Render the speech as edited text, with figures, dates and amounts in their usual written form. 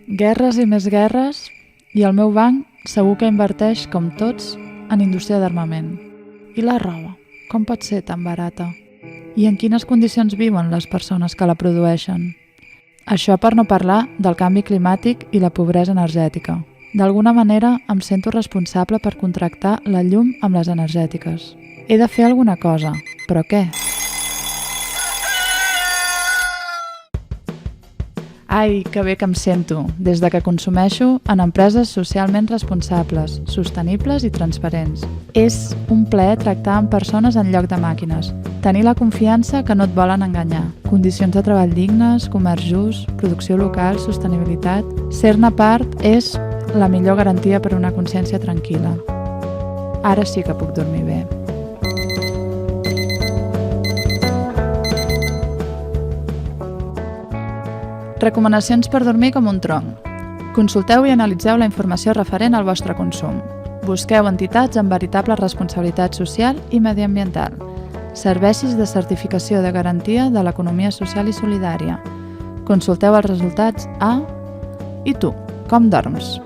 Guerres i més guerres, i el meu banc segur que inverteix, com tots, en indústria d'armament. I la roba, com pot ser tan barata? I en quines condicions viuen les persones que la produeixen? Això per no parlar del canvi climàtic i la pobresa energètica. D'alguna manera em sento responsable per contractar la llum amb les energètiques. He de fer alguna cosa, però què? Ai, que bé que em sento, des de que consumeixo en empreses socialment responsables, sostenibles i transparents. És un plaer tractar amb persones en lloc de màquines, tenir la confiança que no et volen enganyar, condicions de treball dignes, comerç just, producció local, sostenibilitat... Ser-ne part és la millor garantia per a una consciència tranquil·la. Ara sí que puc dormir bé. Recomanacions per dormir com un tronc. Consulteu i analitzeu la informació referent al vostre consum. Busqueu entitats amb veritable responsabilitat social i mediambiental. Serveis de certificació de garantia de l'economia social i solidària. Consulteu els resultats a... I tu, com dorms?